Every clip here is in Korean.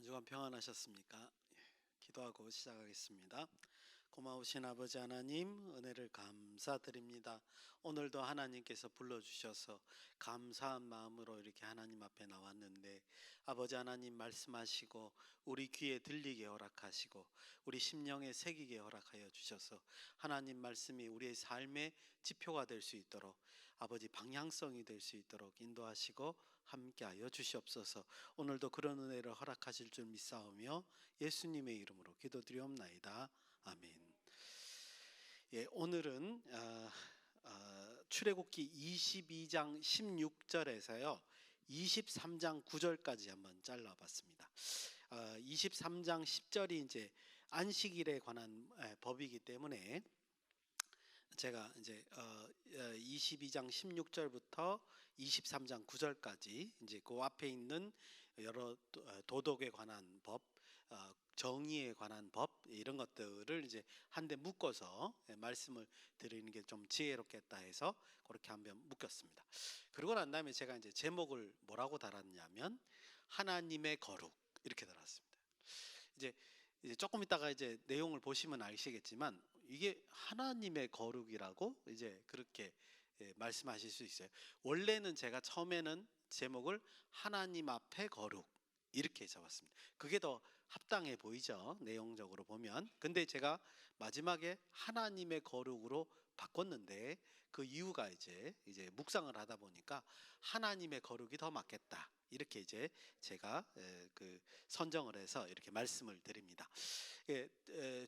주간 평안하셨습니까? 기도하고 시작하겠습니다. 고마우신 아버지 하나님, 은혜를 감사드립니다. 오늘도 하나님께서 불러주셔서 감사한 마음으로 이렇게 하나님 앞에 나왔는데, 아버지 하나님 말씀하시고 우리 귀에 들리게 허락하시고 우리 심령에 새기게 허락하여 주셔서 하나님 말씀이 우리의 삶의 지표가 될 수 있도록, 아버지 방향성이 될 수 있도록 인도하시고 함께하여 주시옵소서. 오늘도 그런 은혜를 허락하실 줄 믿사오며 예수님의 이름으로 기도드리옵나이다. 아멘. 오늘은 출애굽기 22장 16절에서요 23장 9절까지 한번 잘라봤습니다. 23장 10절이 이제 안식일에 관한 법이기 때문에 제가 이제 22장 16절부터 23장 9절까지 이제 그 앞에 있는 여러 도덕에 관한 법, 정의에 관한 법, 이런 것들을 이제 한데 묶어서 말씀을 드리는 게 좀 지혜롭겠다 해서 그렇게 한번 묶었습니다. 그러고 난 다음에 제가 이제 제목을 뭐라고 달았냐면 하나님의 거룩, 이렇게 달았습니다. 이제 조금 있다가 이제 내용을 보시면 아시겠지만 이게 하나님의 거룩이라고 이제 그렇게 말씀하실 수 있어요. 원래는 제가 처음에는 제목을 하나님 앞에 거룩 이렇게 잡았습니다. 그게 더 합당해 보이죠, 내용적으로 보면. 근데 제가 마지막에 하나님의 거룩으로 바꿨는데 그 이유가 이제 묵상을 하다 보니까 하나님의 거룩이 더 맞겠다, 이렇게 이제 제가 그 선정을 해서 이렇게 말씀을 드립니다.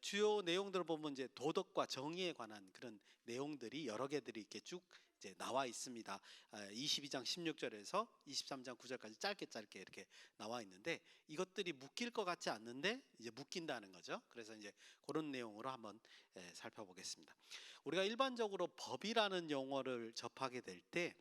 주요 내용들을 보면 이제 도덕과 정의에 관한 그런 내용들이 여러 개들이 이렇게 쭉 이제 나와 있습니다. 22장 16절에서 23장 9절까지 짧게 이렇게 나와 있는데 이것들이 묶일 것 같지 않는데 이제 묶인다는 거죠. 그래서 이제 그런 내용으로 한번 살펴보겠습니다. 우리가 일반적으로 법이라는 용어를 접하게 될 때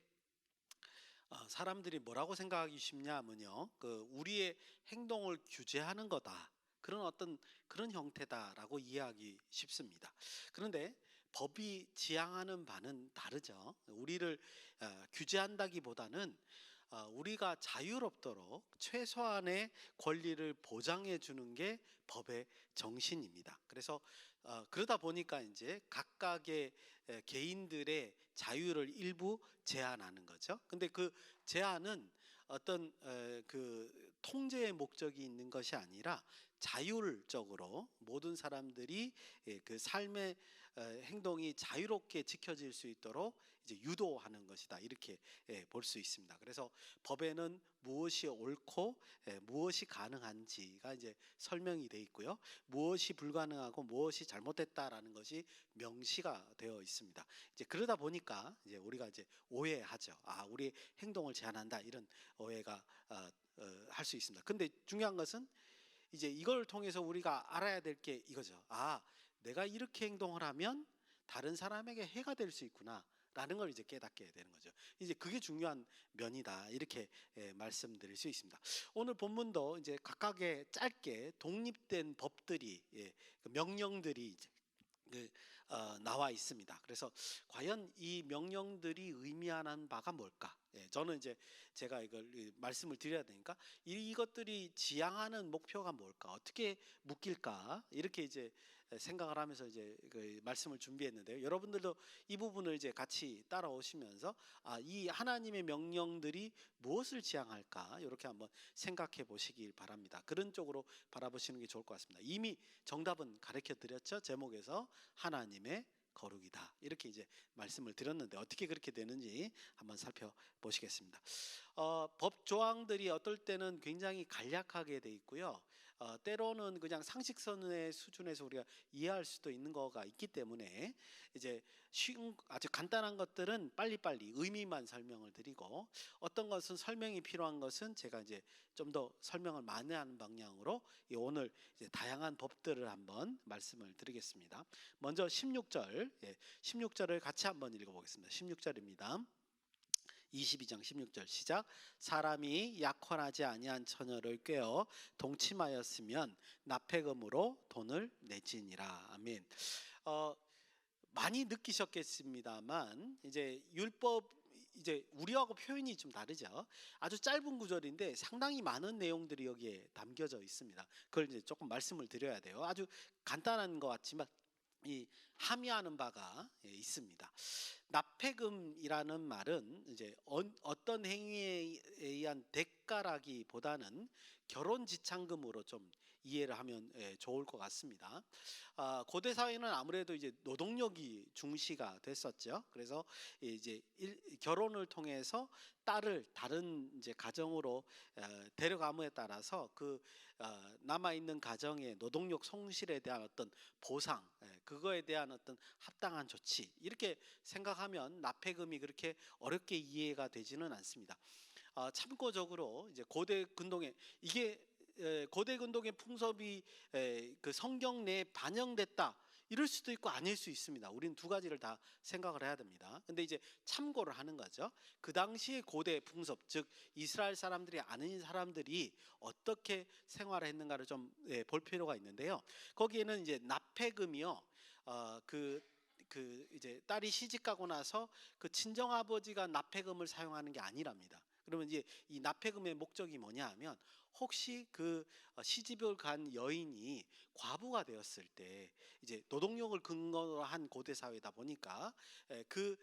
사람들이 뭐라고 생각하기 쉽냐면요, 그 우리의 행동을 규제하는 거다, 그런 어떤 그런 형태다라고 이해하기 쉽습니다. 그런데 법이 지향하는 바는 다르죠. 우리를 규제한다기보다는 우리가 자유롭도록 최소한의 권리를 보장해 주는 게 법의 정신입니다. 그래서 그러다 보니까 이제 각각의 개인들의 자유를 일부 제한하는 거죠. 근데 그 제한은 어떤 그 통제의 목적이 있는 것이 아니라 자율적으로 모든 사람들이 그 삶의 행동이 자유롭게 지켜질 수 있도록 이제 유도하는 것이다, 이렇게 볼 수 있습니다. 그래서 법에는 무엇이 옳고 무엇이 가능한지가 이제 설명이 되어 있고요, 무엇이 불가능하고 무엇이 잘못됐다라는 것이 명시가 되어 있습니다. 이제 그러다 보니까 이제 우리가 이제 오해하죠. 우리의 행동을 제한한다, 이런 오해가 할 수 있습니다. 근데 중요한 것은 이제 이걸 통해서 우리가 알아야 될 게 이거죠. 내가 이렇게 행동을 하면 다른 사람에게 해가 될 수 있구나 라는 걸 이제 깨닫게 되는 거죠. 이제 그게 중요한 면이다, 이렇게 말씀드릴 수 있습니다. 오늘 본문도 이제 각각의 짧게 독립된 법들이, 그 명령들이 이제 나와 있습니다. 그래서 과연 이 명령들이 의미하는 바가 뭘까? 저는 이제 제가 이걸 말씀을 드려야 되니까 이것들이 지향하는 목표가 뭘까? 어떻게 묶일까? 이렇게 이제 생각을 하면서 이제 그 말씀을 준비했는데요. 여러분들도 이 부분을 이제 같이 따라오시면서 이 하나님의 명령들이 무엇을 지향할까? 이렇게 한번 생각해 보시길 바랍니다. 그런 쪽으로 바라보시는 게 좋을 것 같습니다. 이미 정답은 가르쳐 드렸죠. 제목에서 하나님의 거룩이다, 이렇게 이제 말씀을 드렸는데 어떻게 그렇게 되는지 한번 살펴보시겠습니다. 법 조항들이 어떨 때는 굉장히 간략하게 돼 있고요, 때로는 그냥 상식선의 수준에서 우리가 이해할 수도 있는 거가 있기 때문에 이제 쉬운 아주 간단한 것들은 빨리빨리 의미만 설명을 드리고, 어떤 것은 설명이 필요한 것은 제가 이제 좀 더 설명을 많이 하는 방향으로 오늘 이제 다양한 법들을 한번 말씀을 드리겠습니다. 먼저 16절, 16절을 같이 한번 읽어보겠습니다. 16절입니다. 22장 16절 시작. 사람이 약혼하지 아니한 처녀를 꾀어 동침하였으면 납폐금으로 돈을 내지니라. 아멘. 많이 느끼셨겠습니다만 이제 율법 이제 우리하고 표현이 좀 다르죠. 아주 짧은 구절인데 상당히 많은 내용들이 여기에 담겨져 있습니다. 그걸 이제 조금 말씀을 드려야 돼요. 아주 간단한 것 같지만 이 함의하는 바가 있습니다. 납폐금이라는 말은 이제 어떤 행위에 의한 대가라기보다는 결혼 지참금으로 좀 이해를 하면 좋을 것 같습니다. 고대 사회는 아무래도 이제 노동력이 중시가 됐었죠. 그래서 이제 결혼을 통해서 딸을 다른 이제 가정으로 데려감에 따라서 그 남아 있는 가정의 노동력 손실에 대한 어떤 보상, 그거에 대한 어떤 합당한 조치 이렇게 생각하면 납폐금이 그렇게 어렵게 이해가 되지는 않습니다. 참고적으로 이제 고대 근동에 이게 고대 근동의 풍습이 그 성경 내에 반영됐다 이럴 수도 있고 아닐 수 있습니다. 우리는 두 가지를 다 생각을 해야 됩니다. 근데 이제 참고를 하는 거죠. 그 당시의 고대 풍습, 즉 이스라엘 사람들이 아닌 사람들이 어떻게 생활을 했는가를 좀 볼 필요가 있는데요. 거기에는 이제 납폐금이요. 그 이제 딸이 시집 가고 나서 그 친정 아버지가 납폐금을 사용하는 게 아니랍니다. 그러면 이제 이 납폐금의 목적이 뭐냐 하면 혹시 그 시집을 간 여인이 과부가 되었을 때 이제 노동력을 근거로 한 고대 사회다 보니까 그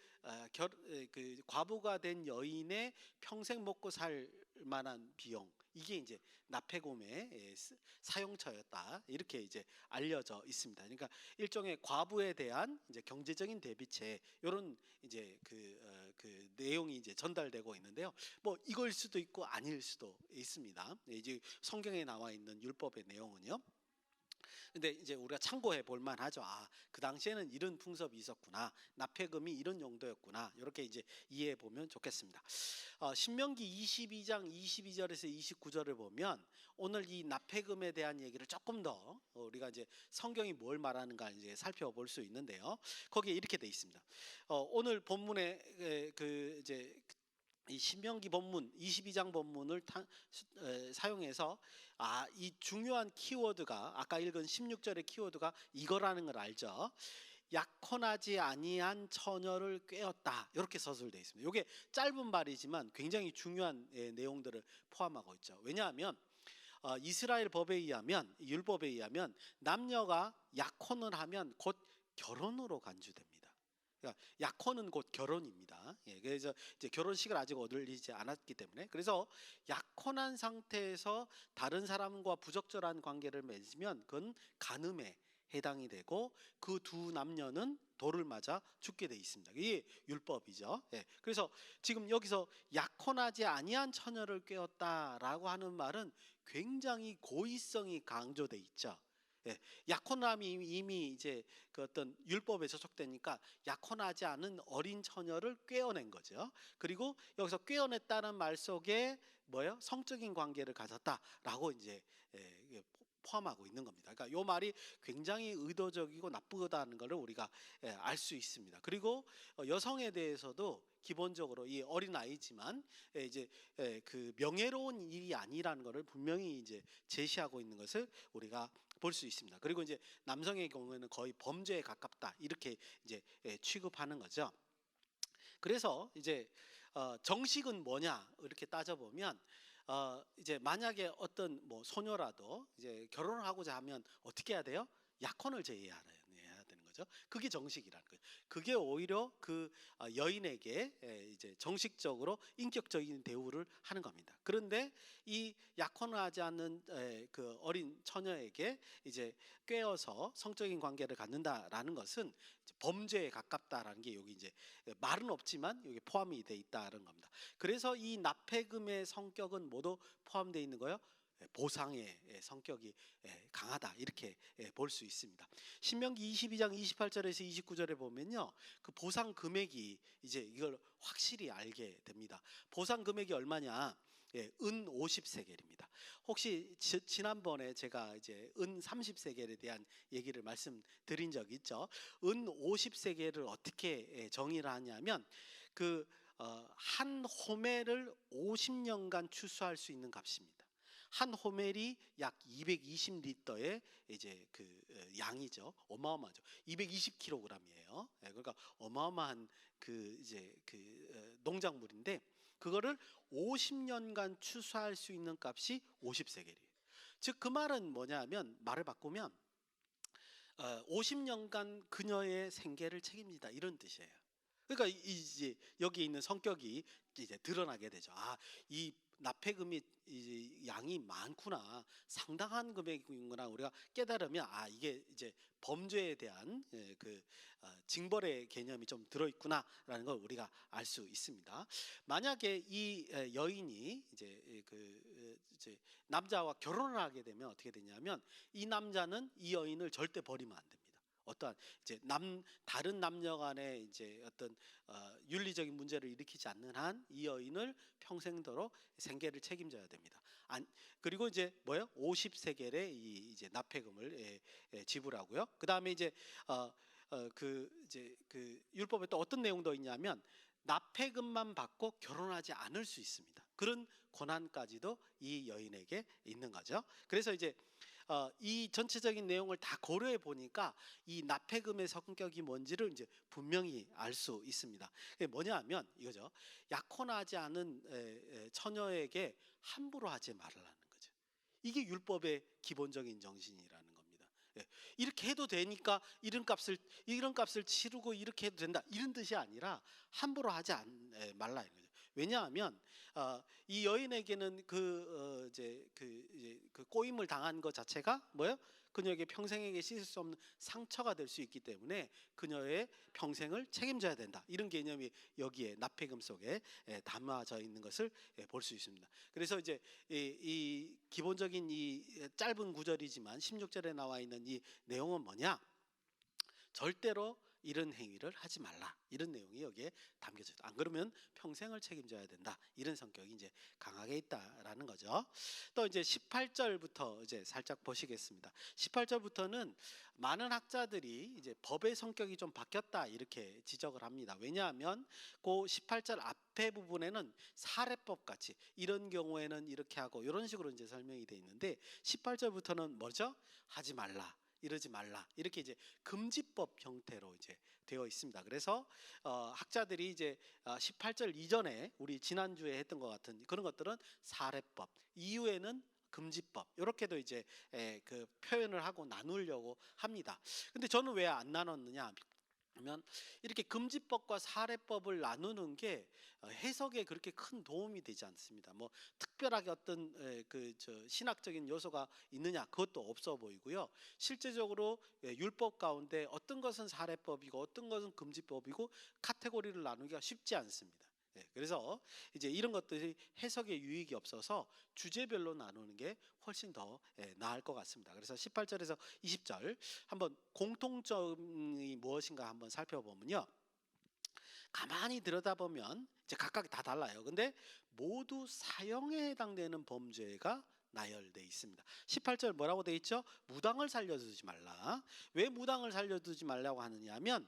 과부가 된 여인의 평생 먹고 살 만한 비용 이게 이제 납폐금의 사용처였다 이렇게 이제 알려져 있습니다. 그러니까 일종의 과부에 대한 이제 경제적인 대비책 이런 이제 그 내용이 이제 전달되고 있는데요. 뭐 이걸 수도 있고 아닐 수도 있습니다. 이제 성경에 나와 있는 율법의 내용은요. 근데 이제 우리가 참고해 볼 만하죠. 그 당시에는 이런 풍습이 있었구나. 납폐금이 이런 용도였구나. 이렇게 이제 이해해 보면 좋겠습니다. 신명기 22장 22절에서 29절을 보면 오늘 이 납폐금에 대한 얘기를 조금 더 우리가 이제 성경이 뭘 말하는가 이제 살펴볼 수 있는데요. 거기에 이렇게 돼 있습니다. 오늘 본문에 그 이제 이 신명기 본문 22장 본문을 사용해서 이 중요한 키워드가 아까 읽은 16절의 키워드가 이거라는 걸 알죠. 약혼하지 아니한 처녀를 꾀었다 이렇게 서술되어 있습니다. 이게 짧은 말이지만 굉장히 중요한 내용들을 포함하고 있죠. 왜냐하면 이스라엘 법에 의하면 율법에 의하면 남녀가 약혼을 하면 곧 결혼으로 간주됩니다. 그러니까 약혼은 곧 결혼입니다. 그래서 이제 결혼식을 아직 올리지 않았기 때문에 그래서 약혼한 상태에서 다른 사람과 부적절한 관계를 맺으면 그건 간음에 해당이 되고 그 두 남녀는 돌을 맞아 죽게 돼 있습니다. 이게 율법이죠. 그래서 지금 여기서 약혼하지 아니한 처녀를 꾀었다라고 하는 말은 굉장히 고의성이 강조돼 있죠. 약혼함이 이미 이제 그 어떤 율법에 저촉되니까 약혼하지 않은 어린 처녀를 꾀어낸 거죠. 그리고 여기서 꾀어냈다는 말 속에 뭐예요? 성적인 관계를 가졌다라고 이제 포함하고 있는 겁니다. 그러니까 이 말이 굉장히 의도적이고 나쁘다는 것을 우리가 알 수 있습니다. 그리고 여성에 대해서도 기본적으로 이 어린 아이지만 이제 그 명예로운 일이 아니라는 것을 분명히 이제 제시하고 있는 것을 우리가 볼 수 있습니다. 그리고 이제 남성의 경우에는 거의 범죄에 가깝다 이렇게 이제 취급하는 거죠. 그래서 이제 정식은 뭐냐 이렇게 따져보면 이제 만약에 어떤 뭐 소녀라도 이제 결혼을 하고자 하면 어떻게 해야 돼요? 약혼을 제의해야 되는 거죠. 그게 정식이라는 거예요. 그게 오히려 그 여인에게 이제 정식적으로 인격적인 대우를 하는 겁니다. 그런데 이 약혼을 하지 않는 그 어린 처녀에게 이제 꿰어서 성적인 관계를 갖는다라는 것은 범죄에 가깝다라는 게 여기 이제 말은 없지만 여기 포함이 돼 있다는 겁니다. 그래서 이 납폐금의 성격은 모두 포함되어 있는 거예요. 보상의 성격이 강하다 이렇게 볼 수 있습니다. 신명기 22장 28절에서 29절에 보면요, 그 보상 금액이 이제 이걸 확실히 알게 됩니다. 보상 금액이 얼마냐? 은 50세겔입니다. 혹시 지난번에 제가 이제 은 30세겔에 대한 얘기를 말씀드린 적 있죠? 은 50세겔을 어떻게 정의를 하냐면 한 호멜을 50년간 추수할 수 있는 값입니다. 한 호멜이 약 220리터의 이제 양이죠. 어마어마하죠. 220kg이에요. 그러니까 어마어마한 농작물인데 그거를 50년간 추수할 수 있는 값이 50세겔이에요. 즉 그 말은 뭐냐면 말을 바꾸면 50년간 그녀의 생계를 책임진다 이런 뜻이에요. 그러니까 이제 여기 있는 성격이 이제 드러나게 되죠. 아, 이 납폐금이 이제 양이 많구나, 상당한 금액이구나 우리가 깨달으면 아 이게 이제 범죄에 대한 징벌의 개념이 좀 들어있구나라는 걸 우리가 알 수 있습니다. 만약에 이 여인이 이제 남자와 결혼을 하게 되면 어떻게 되냐면 이 남자는 이 여인을 절대 버리면 안 됩니다. 어떠한 이제 다른 남녀 간의 이제 어떤 윤리적인 문제를 일으키지 않는 한 이 여인을 평생도록 생계를 책임져야 됩니다. 그리고 이제 뭐요? 50세겔의 이제 납폐금을 지불하고요. 그다음에 이제 율법에 또 어떤 내용도 있냐면 납폐금만 받고 결혼하지 않을 수 있습니다. 그런 권한까지도 이 여인에게 있는 거죠. 그래서 이제 이 전체적인 내용을 다 고려해 보니까 이 납폐금의 성격이 뭔지를 이제 분명히 알 수 있습니다. 그게 뭐냐면 이거죠. 약혼하지 않은 처녀에게 함부로 하지 말라는 거죠. 이게 율법의 기본적인 정신이라는 겁니다. 이렇게 해도 되니까 이런 값을 치르고 이렇게 해도 된다 이런 뜻이 아니라 함부로 하지 말라 이런 거죠. 왜냐하면 이 여인에게는 그 꼬임을 당한 것 자체가 뭐예요? 그녀에게 평생에게 씻을 수 없는 상처가 될 수 있기 때문에 그녀의 평생을 책임져야 된다. 이런 개념이 여기에 납폐금 속에 담아져 있는 것을 볼 수 있습니다. 그래서 이제 이 기본적인 이 짧은 구절이지만 16절에 나와 있는 이 내용은 뭐냐? 절대로 이런 행위를 하지 말라. 이런 내용이 여기에 담겨져 있다. 안 그러면 평생을 책임져야 된다. 이런 성격이 이제 강하게 있다라는 거죠. 또 이제 18절부터 이제 살짝 보시겠습니다. 18절부터는 많은 학자들이 이제 법의 성격이 좀 바뀌었다 이렇게 지적을 합니다. 왜냐하면 그 18절 앞에 부분에는 사례법 같이 이런 경우에는 이렇게 하고 이런 식으로 이제 설명이 되어 있는데 18절부터는 뭐죠? 하지 말라. 이러지 말라 이렇게 이제 금지법 형태로 이제 되어 있습니다. 그래서 학자들이 이제 18절 이전에 우리 지난주에 했던 것 같은 그런 것들은 사례법, 이후에는 금지법 이렇게도 이제 그 표현을 하고 나누려고 합니다. 근데 저는 왜 안 나눴느냐 하면 이렇게 금지법과 사례법을 나누는 게 해석에 그렇게 큰 도움이 되지 않습니다. 뭐 특별하게 어떤 신학적인 요소가 있느냐 그것도 없어 보이고요. 실제적으로 율법 가운데 어떤 것은 사례법이고 어떤 것은 금지법이고 카테고리를 나누기가 쉽지 않습니다. 그래서 이제 이런 것들이 해석에 유익이 없어서 주제별로 나누는 게 훨씬 더 나을 것 같습니다. 그래서 18절에서 20절 한번 공통점이 무엇인가 한번 살펴보면요. 가만히 들여다보면 이제 각각 다 달라요. 근데 모두 사형에 해당되는 범죄가 나열돼 있습니다. 18절 뭐라고 돼 있죠? 무당을 살려두지 말라. 왜 무당을 살려두지 말라고 하느냐면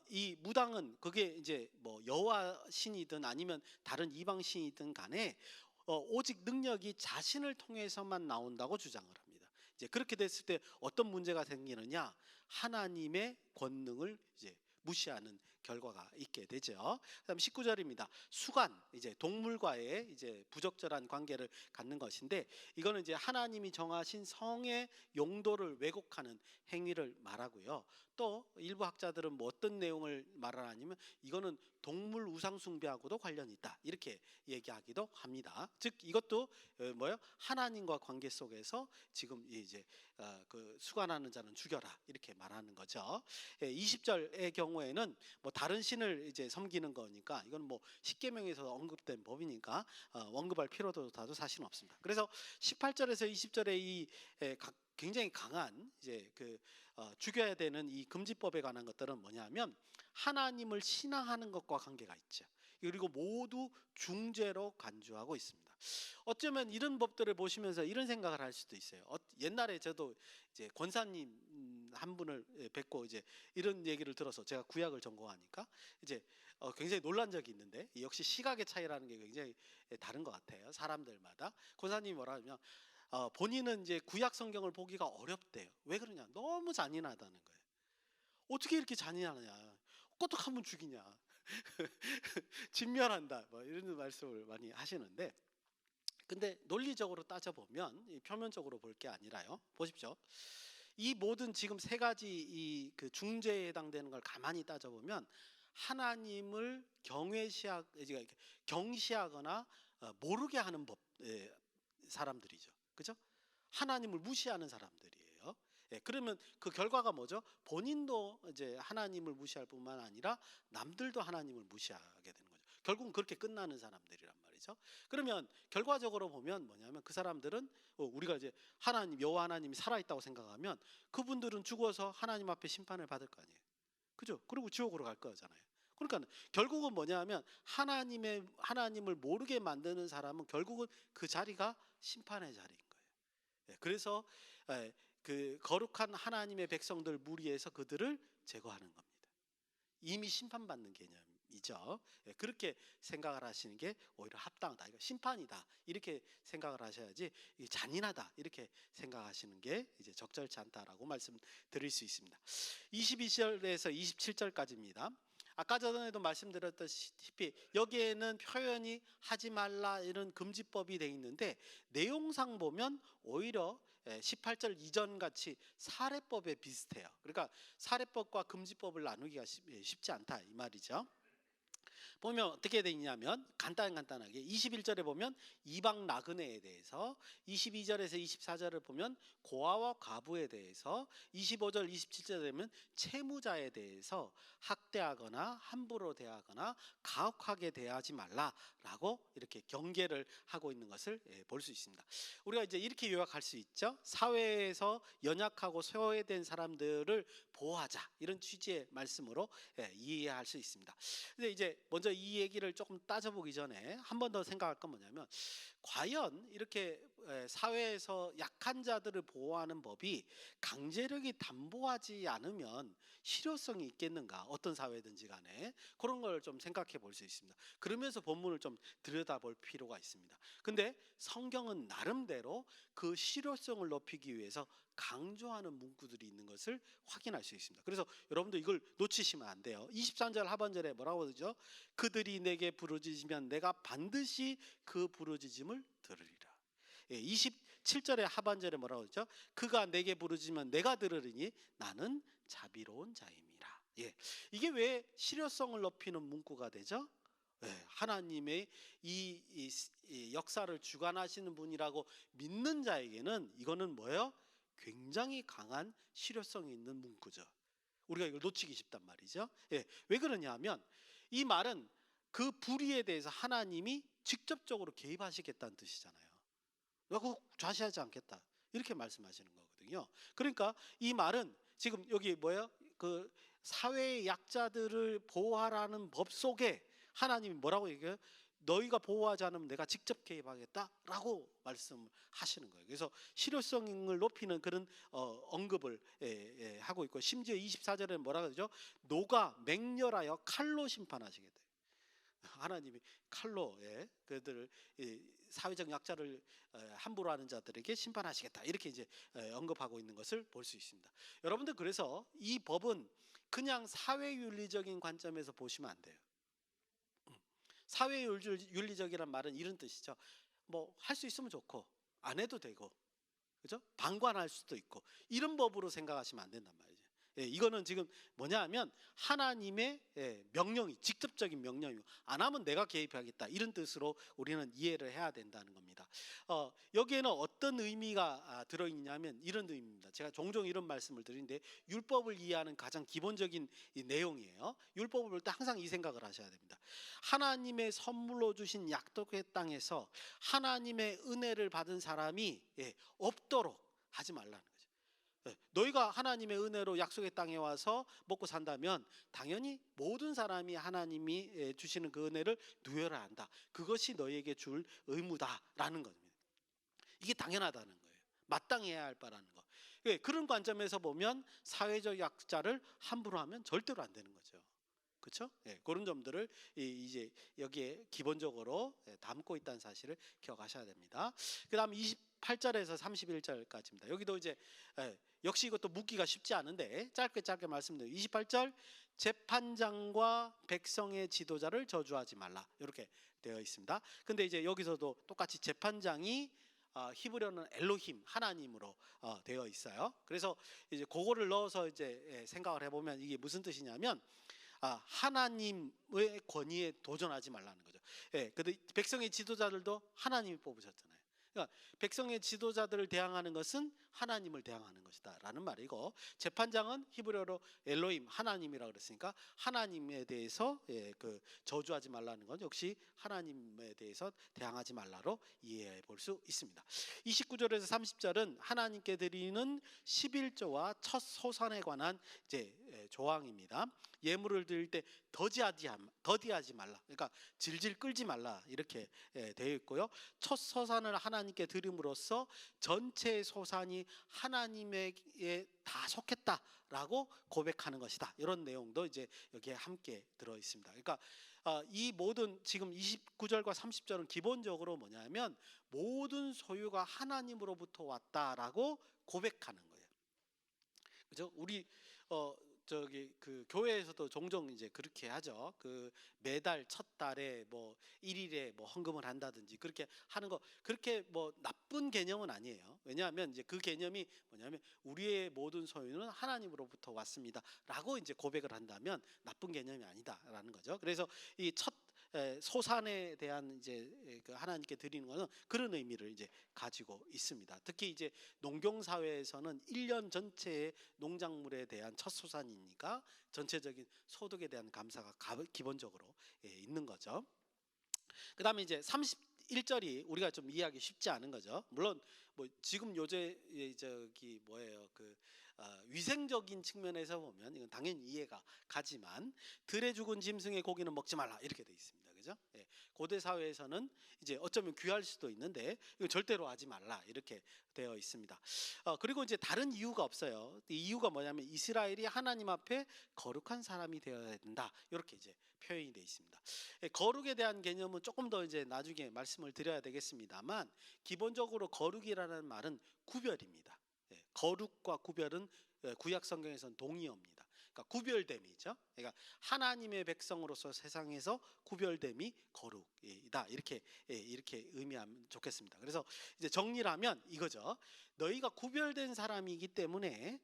이 무당은 그게 이제 뭐 여호와 신이든 아니면 다른 이방 신이든 간에 오직 능력이 자신을 통해서만 나온다고 주장을 합니다. 이제 그렇게 됐을 때 어떤 문제가 생기느냐? 하나님의 권능을 이제 무시하는 결과가 있게 되죠. 그다음 19절입니다. 수간 이제 동물과의 이제 부적절한 관계를 갖는 것인데 이거는 이제 하나님이 정하신 성의 용도를 왜곡하는 행위를 말하고요. 또 일부 학자들은 뭐 어떤 내용을 말하냐면 이거는 동물 우상 숭배하고도 관련이 있다 이렇게 얘기하기도 합니다. 즉 이것도 뭐요? 하나님과 관계 속에서 지금 이제 그 수간하는 자는 죽여라 이렇게 말하는 거죠. 20절의 경우에는 뭐 다른 신을 이제 섬기는 거니까 이건 뭐 십계명에서 언급된 법이니까 언급할 필요도 다도 사실은 없습니다. 그래서 18절에서 20절의 이 굉장히 강한 이제 죽여야 되는 이 금지법에 관한 것들은 뭐냐면 하나님을 신앙하는 것과 관계가 있죠. 그리고 모두 중죄로 간주하고 있습니다. 어쩌면 이런 법들을 보시면서 이런 생각을 할 수도 있어요. 옛날에 저도 이제 권사님 한 분을 뵙고 이제 이런 얘기를 들어서 제가 구약을 전공하니까 이제 굉장히 놀란 적이 있는데 역시 시각의 차이라는 게 굉장히 다른 것 같아요. 사람들마다 권사님이 뭐라 하면 본인은 이제 구약 성경을 보기가 어렵대요. 왜 그러냐? 너무 잔인하다는 거예요. 어떻게 이렇게 잔인하냐? 꼬떡하면 죽이냐? 진멸한다. 뭐 이런 말씀을 많이 하시는데, 근데 논리적으로 따져보면 표면적으로 볼 게 아니라요. 보십시오. 이 모든 지금 세 가지 이 그 중죄에 해당되는 걸 가만히 따져보면 하나님을 경시하거나 모르게 하는 사람들이죠. 그죠? 하나님을 무시하는 사람들이에요. 예, 그러면 그 결과가 뭐죠? 본인도 이제 하나님을 무시할 뿐만 아니라 남들도 하나님을 무시하게 되는 거죠. 결국은 그렇게 끝나는 사람들이란 말이죠. 그러면 결과적으로 보면 뭐냐면 그 사람들은 우리가 이제 여호와 하나님이 살아있다고 생각하면 그분들은 죽어서 하나님 앞에 심판을 받을 거 아니에요. 그죠? 그리고 지옥으로 갈 거잖아요. 그러니까 결국은 뭐냐면 하나님을 모르게 만드는 사람은 결국은 그 자리가 심판의 자리인 거예요. 예, 그래서 그 거룩한 하나님의 백성들 무리에서 그들을 제거하는 겁니다. 이미 심판받는 개념이죠. 예, 그렇게 생각을 하시는 게 오히려 합당하다. 이거 심판이다. 이렇게 생각을 하셔야지 잔인하다. 이렇게 생각하시는 게 이제 적절치 않다라고 말씀드릴 수 있습니다. 22절에서 27절까지입니다. 아까 전에도 말씀드렸다시피 여기에는 표현이 하지 말라 이런 금지법이 되어 있는데 내용상 보면 오히려 18절 이전 같이 살해법에 비슷해요. 그러니까 살해법과 금지법을 나누기가 쉽지 않다 이 말이죠. 보면 어떻게 되어 있냐면 간단하게 21절에 보면 이방 나그네에 대해서, 22절에서 24절을 보면 고아와 과부에 대해서, 25절 27절에 되면 채무자에 대해서 학대하거나 함부로 대하거나 가혹하게 대하지 말라라고 이렇게 경계를 하고 있는 것을 볼 수 있습니다. 우리가 이제 이렇게 요약할 수 있죠. 사회에서 연약하고 소외된 사람들을 보호하자 이런 취지의 말씀으로 이해할 수 있습니다. 근데 이제 먼저 이 얘기를 조금 따져보기 전에 한 번 더 생각할 건 뭐냐면 과연 이렇게 사회에서 약한 자들을 보호하는 법이 강제력이 담보하지 않으면 실효성이 있겠는가? 어떤 사회든지 간에 그런 걸 좀 생각해 볼 수 있습니다. 그러면서 본문을 좀 들여다볼 필요가 있습니다. 근데 성경은 나름대로 그 실효성을 높이기 위해서 강조하는 문구들이 있는 것을 확인할 수 있습니다. 그래서 여러분도 이걸 놓치시면 안 돼요. 23절 하반절에 뭐라고 그러죠? 그들이 내게 부르짖으면 내가 반드시 그 부르짖음을 들으리라. 27절의 하반절에 뭐라고 그러죠? 그가 내게 부르짖으면 내가 들으리니 나는 자비로운 자임이라. 이게 왜 실효성을 높이는 문구가 되죠? 하나님의 이 역사를 주관하시는 분이라고 믿는 자에게는 이거는 뭐예요? 굉장히 강한 실효성이 있는 문구죠. 우리가 이걸 놓치기 쉽단 말이죠. 왜 그러냐면 이 말은 그 불의에 대해서 하나님이 직접적으로 개입하시겠다는 뜻이잖아요. 그거 좌시하지 않겠다 이렇게 말씀하시는 거거든요. 그러니까 이 말은 지금 여기 뭐예요? 그 사회의 약자들을 보호하라는 법 속에 하나님이 뭐라고 얘기해요? 너희가 보호하지 않으면 내가 직접 개입하겠다라고 말씀하시는 거예요. 그래서 실효성을 높이는 그런 언급을 하고 있고, 심지어 24절에 뭐라 그러죠? 노가 맹렬하여 칼로 심판하시겠다. 하나님이 칼로 그들을 사회적 약자를 함부로 하는 자들에게 심판하시겠다 이렇게 이제 언급하고 있는 것을 볼 수 있습니다. 여러분들 그래서 이 법은 그냥 사회윤리적인 관점에서 보시면 안 돼요. 사회윤리적이란 말은 이런 뜻이죠. 뭐 할 수 있으면 좋고 안 해도 되고, 그죠? 방관할 수도 있고 이런 법으로 생각하시면 안 된단 말이죠. 이거는 지금 뭐냐 하면 하나님의 명령이 직접적인 명령이고 안 하면 내가 개입하겠다 이런 뜻으로 우리는 이해를 해야 된다는 겁니다. 여기에는 어떤 의미가 들어있냐면 이런 의미입니다. 제가 종종 이런 말씀을 드리는데 율법을 이해하는 가장 기본적인 이 내용이에요. 율법을 볼 때 항상 이 생각을 하셔야 됩니다. 하나님의 선물로 주신 약속의 땅에서 하나님의 은혜를 받은 사람이 없도록 하지 말라는 거죠. 너희가 하나님의 은혜로 약속의 땅에 와서 먹고 산다면 당연히 모든 사람이 하나님이 주시는 그 은혜를 누려야 한다. 그것이 너희에게 줄 의무다라는 겁니다. 이게 당연하다는 거예요. 마땅해야 할 바라는 거. 그런 관점에서 보면 사회적 약자를 함부로 하면 절대로 안 되는 거죠. 그렇죠? 그런 점들을 이제 여기에 기본적으로 담고 있다는 사실을 기억하셔야 됩니다. 그다음 28절에서 31절까지입니다. 여기도 이제 역시 이것도 묻기가 쉽지 않은데 짧게 말씀드려요. 28절 재판장과 백성의 지도자를 저주하지 말라 이렇게 되어 있습니다. 근데 이제 여기서도 똑같이 재판장이 히브리어는 엘로힘 하나님으로 되어 있어요. 그래서 이제 그거를 넣어서 이제 생각을 해보면 이게 무슨 뜻이냐면 하나님의 권위에 도전하지 말라는 거죠. 근데 백성의 지도자들도 하나님이 뽑으셨잖아요. 그러니까 백성의 지도자들을 대항하는 것은 하나님을 대항하는 것이다라는 말이고, 재판장은 히브리어로 엘로힘 하나님이라고 그랬으니까 하나님에 대해서 그 저주하지 말라는 건 역시 하나님에 대해서 대항하지 말라로 이해해 볼 수 있습니다. 29절에서 30절은 하나님께 드리는 11조와 첫 소산에 관한 이제 조항입니다. 예물을 드릴 때 더디하지 말라, 그러니까 질질 끌지 말라 이렇게 되어 있고요. 첫 소산을 하나님께 드림으로써 전체 소산이 하나님에게 다 속했다라고 고백하는 것이다. 이런 내용도 이제 여기에 함께 들어 있습니다. 그러니까 이 모든 지금 29절과 30절은 기본적으로 뭐냐면 모든 소유가 하나님으로부터 왔다라고 고백하는 거예요. 그죠? 우리 저기 그 교회에서도 종종 이제 그렇게 하죠. 그 매달 첫 달에 뭐 1일에 뭐 헌금을 한다든지 그렇게 하는 거, 그렇게 뭐 나쁜 개념은 아니에요. 왜냐하면 이제 그 개념이 뭐냐면 우리의 모든 소유는 하나님으로부터 왔습니다라고 이제 고백을 한다면 나쁜 개념이 아니다라는 거죠. 그래서 이 첫 소산에 대한 이제 그 하나님께 드리는 것은 그런 의미를 이제 가지고 있습니다. 특히 이제 농경 사회에서는 1년 전체의 농작물에 대한 첫 소산이니까 전체적인 소득에 대한 감사가 기본적으로 있는 거죠. 그다음에 이제 31절이 우리가 좀 이해하기 쉽지 않은 거죠. 물론 뭐 지금 요새 저기 뭐예요, 그 위생적인 측면에서 보면 이건 당연히 이해가 가지만 들에 죽은 짐승의 고기는 먹지 말라 이렇게 돼 있습니다. 그죠? 고대 사회에서는 이제 어쩌면 귀할 수도 있는데 이거 절대로 하지 말라 이렇게 되어 있습니다. 그리고 이제 다른 이유가 없어요. 이 이유가 뭐냐면 이스라엘이 하나님 앞에 거룩한 사람이 되어야 된다 이렇게 이제 표현이 되어 있습니다. 거룩에 대한 개념은 조금 더 이제 나중에 말씀을 드려야 되겠습니다만 기본적으로 거룩이라는 말은 구별입니다. 거룩과 구별은 구약 성경에서는 동의어입니다. 그러니까 구별됨이죠. 그러니까 하나님의 백성으로서 세상에서 구별됨이 거룩이다 이렇게 의미하면 좋겠습니다. 그래서 이제 정리를 하면 이거죠. 너희가 구별된 사람이기 때문에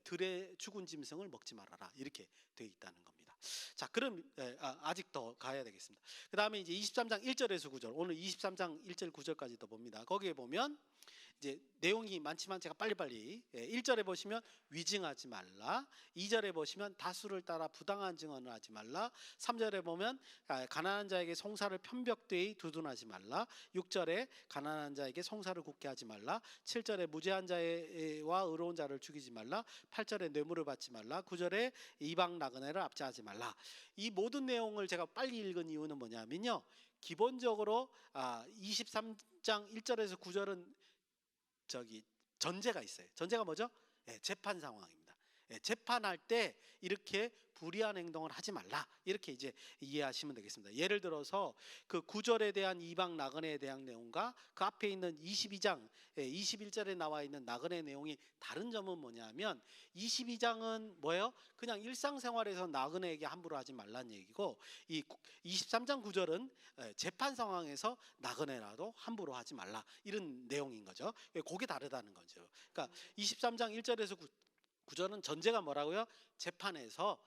들에 죽은 짐승을 먹지 말아라 이렇게 되어 있다는 겁니다. 자, 그럼 아직 더 가야 되겠습니다. 그 다음에 이제 23장 1절에서 9절, 오늘 23장 1절 9절까지 더 봅니다. 거기에 보면 이제 내용이 많지만 제가 빨리빨리 1절에 보시면 위증하지 말라, 2절에 보시면 다수를 따라 부당한 증언을 하지 말라, 3절에 보면 가난한 자에게 송사를 편벽되이 두둔하지 말라, 6절에 가난한 자에게 송사를 굳게 하지 말라, 7절에 무죄한 자와 의로운 자를 죽이지 말라, 8절에 뇌물을 받지 말라, 9절에 이방 나그네를 압제하지 말라. 이 모든 내용을 제가 빨리 읽은 이유는 뭐냐면요, 기본적으로 23장 1절에서 9절은 저기 전제가 있어요. 전제가 뭐죠? 재판 상황입니다. 재판할 때 이렇게 불의한 행동을 하지 말라 이렇게 이제 이해하시면 되겠습니다. 예를 들어서 그 9절에 대한 이방 나그네에 대한 내용과 그 앞에 있는 22장 21절에 나와 있는 나그네 내용이 다른 점은 뭐냐면 22장은 뭐예요? 그냥 일상생활에서 나그네에게 함부로 하지 말라는 얘기고, 이 23장 9절은 재판 상황에서 나그네라도 함부로 하지 말라 이런 내용인 거죠. 그게 다르다는 거죠. 그러니까 23장 1절에서 9절은 전제가 뭐라고요? 재판에서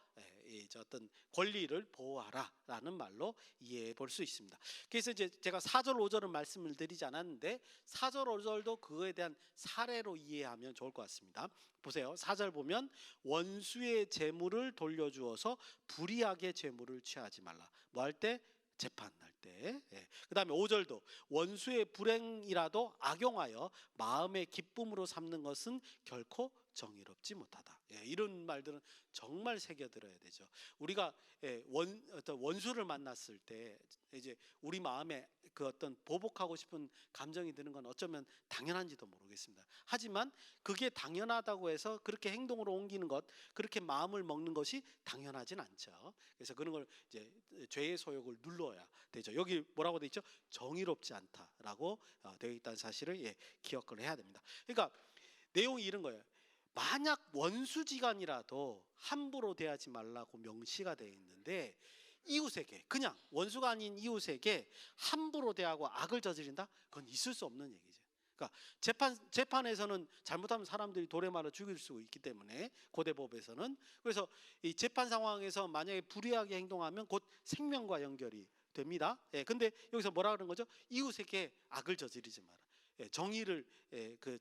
어떤 권리를 보호하라라는 말로 이해해 볼 수 있습니다. 그래서 이제 제가 4절 5절은 말씀을 드리지 않았는데 4절 5절도 그거에 대한 사례로 이해하면 좋을 것 같습니다. 보세요. 4절 보면 원수의 재물을 돌려주어서 불의하게 재물을 취하지 말라. 뭐 할 때? 재판할 때. 그 다음에 5절도 원수의 불행이라도 악용하여 마음의 기쁨으로 삼는 것은 결코 정의롭지 못하다 이런 말들은 정말 새겨들어야 되죠. 우리가 어떤 원수를 만났을 때 이제 우리 마음에 그 어떤 보복하고 싶은 감정이 드는 건 어쩌면 당연한지도 모르겠습니다. 하지만 그게 당연하다고 해서 그렇게 행동으로 옮기는 것, 그렇게 마음을 먹는 것이 당연하진 않죠. 그래서 그런 걸 이제 죄의 소욕을 눌러야 되죠. 여기 뭐라고 돼 있죠? 정의롭지 않다라고 되어 있다는 사실을 기억을 해야 됩니다. 그러니까 내용이 이런 거예요. 만약 원수지간이라도 함부로 대하지 말라고 명시가 되어 있는데 이웃에게, 그냥 원수가 아닌 이웃에게 함부로 대하고 악을 저지른다? 그건 있을 수 없는 얘기죠. 그러니까 재판에서는 잘못하면 사람들이 돌에 말아 죽일 수 있기 때문에, 고대법에서는. 그래서 이 재판 상황에서 만약에 불의하게 행동하면 곧 생명과 연결이 됩니다. 근데 여기서 뭐라 그러는 거죠? 이웃에게 악을 저지르지 마라. 정의를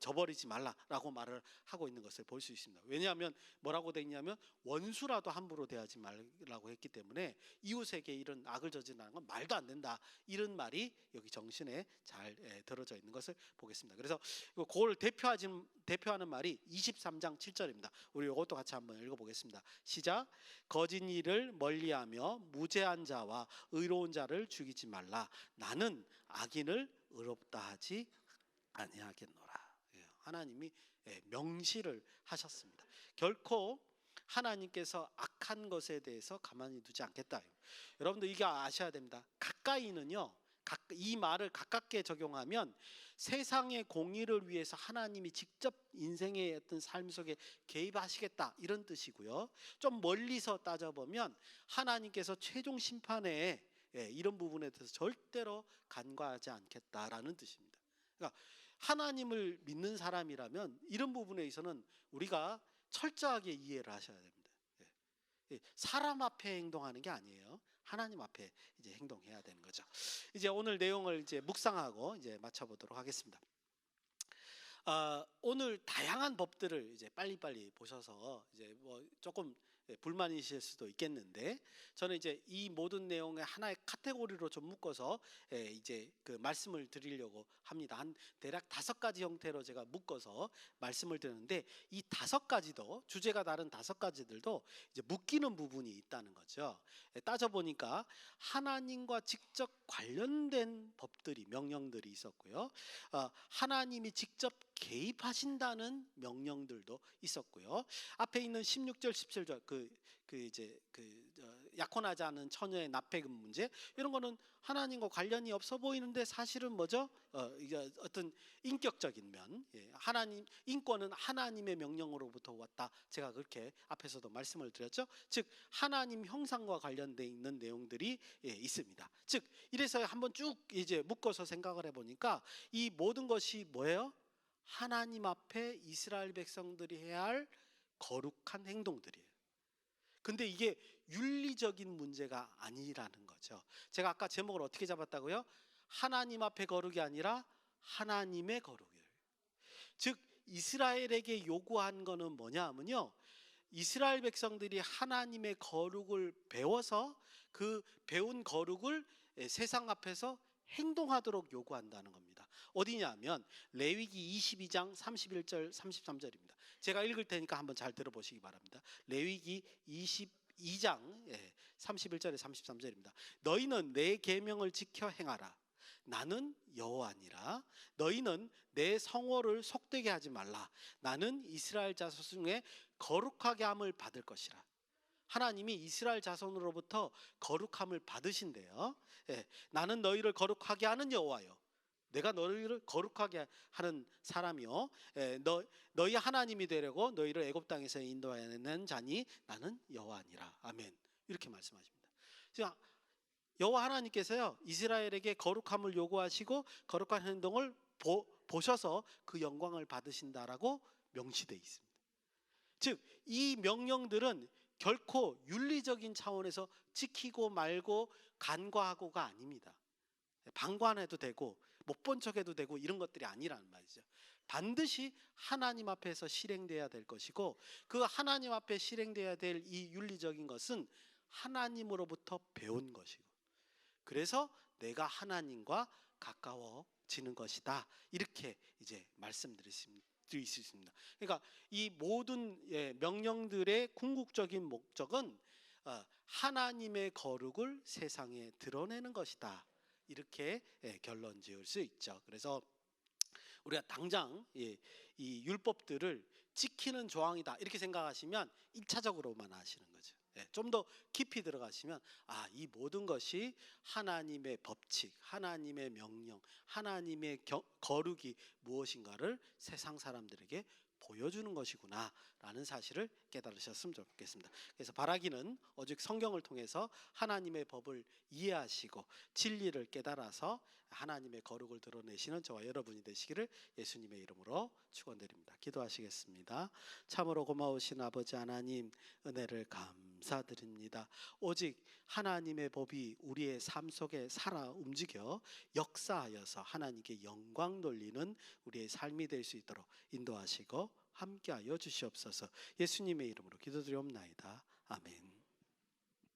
저버리지 말라라고 말을 하고 있는 것을 볼 수 있습니다. 왜냐하면 뭐라고 돼 있냐면 원수라도 함부로 대하지 말라고 했기 때문에 이웃에게 이런 악을 저지르는 건 말도 안 된다, 이런 말이 여기 정신에 잘 들어져 있는 것을 보겠습니다. 그래서 그걸 대표하는 말이 23장 7절입니다. 우리 이것도 같이 한번 읽어보겠습니다. 시작. 거짓 일을 멀리하며 무죄한 자와 의로운 자를 죽이지 말라. 나는 악인을 의롭다 하지 아니하겠노라. 하나님이 명시를 하셨습니다. 결코 하나님께서 악한 것에 대해서 가만히 두지 않겠다. 여러분들 이게 아셔야 됩니다. 가까이는요, 이 말을 가깝게 적용하면 세상의 공의를 위해서 하나님이 직접 인생의 어떤 삶 속에 개입하시겠다, 이런 뜻이고요. 좀 멀리서 따져보면 하나님께서 최종 심판에 이런 부분에 대해서 절대로 간과하지 않겠다라는 뜻입니다. 그러니까 하나님을 믿는 사람이라면 이런 부분에 있어서는 우리가 철저하게 이해를 하셔야 됩니다. 사람 앞에 행동하는 게 아니에요. 하나님 앞에 이제 행동해야 되는 거죠. 이제 오늘 내용을 이제 묵상하고 이제 마쳐보도록 하겠습니다. 오늘 다양한 법들을 이제 빨리빨리 보셔서 이제 뭐 조금 불만이실 수도 있겠는데, 저는 이제 이 모든 내용의 하나의 카테고리로 좀 묶어서 이제 그 말씀을 드리려고 합니다. 한 대략 5가지 형태로 제가 묶어서 말씀을 드리는데, 이 5가지도, 주제가 다른 5가지들도 이제 묶이는 부분이 있다는 거죠. 따져보니까 하나님과 직접 관련된 법들이, 명령들이 있었고요. 하나님이 직접 개입하신다는 명령들도 있었고요. 앞에 있는 16절 17절 약혼하지 않은 처녀의 납폐금 문제, 이런 거는 하나님과 관련이 없어 보이는데 사실은 뭐죠? 이게 어떤 인격적인 면, 하나님, 인권은 하나님의 명령으로부터 왔다, 제가 그렇게 앞에서도 말씀을 드렸죠. 즉 하나님 형상과 관련되어 있는 내용들이 있습니다. 즉 이래서 한번 쭉 이제 묶어서 생각을 해보니까 이 모든 것이 뭐예요? 하나님 앞에 이스라엘 백성들이 해야 할 거룩한 행동들이에요. 근데 이게 윤리적인 문제가 아니라는 거죠. 제가 아까 제목을 어떻게 잡았다고요? 하나님 앞에 거룩이 아니라 하나님의 거룩이에요. 즉 이스라엘에게 요구한 거는 뭐냐 하면요, 이스라엘 백성들이 하나님의 거룩을 배워서 그 배운 거룩을 세상 앞에서 행동하도록 요구한다는 겁니다. 어디냐면 레위기 22장 31절 33절입니다. 제가 읽을 테니까 한번 잘 들어보시기 바랍니다. 레위기 22장 31절에 33절입니다. 너희는 내 계명을 지켜 행하라. 나는 여호와니라. 너희는 내 성호를 속되게 하지 말라. 나는 이스라엘 자손 중에 거룩하게 함을 받을 것이라. 하나님이 이스라엘 자손으로부터 거룩함을 받으신대요. 나는 너희를 거룩하게 하는 여호와요. 내가 너희를 거룩하게 하는 사람이요, 너희 하나님이 되려고 너희를 애굽 땅에서 인도하는 자니 나는 여호와니라. 아멘. 이렇게 말씀하십니다. 여호와 하나님께서요, 이스라엘에게 거룩함을 요구하시고 거룩한 행동을 보셔서 그 영광을 받으신다라고 명시되어 있습니다. 즉 이 명령들은 결코 윤리적인 차원에서 지키고 말고 간과하고가 아닙니다. 방관해도 되고 못 본 척해도 되고 이런 것들이 아니라는 말이죠. 반드시 하나님 앞에서 실행돼야 될 것이고, 그 하나님 앞에 실행돼야 될 이 윤리적인 것은 하나님으로부터 배운 것이고, 그래서 내가 하나님과 가까워지는 것이다, 이렇게 이제 말씀드렸습니다. 드릴 수 있습니다. 그러니까 이 모든 명령들의 궁극적인 목적은 하나님의 거룩을 세상에 드러내는 것이다. 이렇게 결론 지을 수 있죠. 그래서 우리가 당장 이 율법들을 지키는 조항이다 이렇게 생각하시면 1차적으로만 하시는 거죠. 좀 더 깊이 들어가시면 이 모든 것이 하나님의 법칙, 하나님의 명령, 하나님의 거룩이 무엇인가를 세상 사람들에게 보여주는 것이구나 라는 사실을 깨달으셨으면 좋겠습니다. 그래서 바라기는 오직 성경을 통해서 하나님의 법을 이해하시고 진리를 깨달아서 하나님의 거룩을 드러내시는 저와 여러분이 되시기를 예수님의 이름으로 축원드립니다. 기도하시겠습니다. 참으로 고마우신 아버지 하나님, 은혜를 감사드립니다. 오직 하나님의 법이 우리의 삶 속에 살아 움직여 역사하여서 하나님께 영광 돌리는 우리의 삶이 될 수 있도록 인도하시고 함께하여 주시옵소서. 예수님의 이름으로 기도드리옵나이다. 아멘.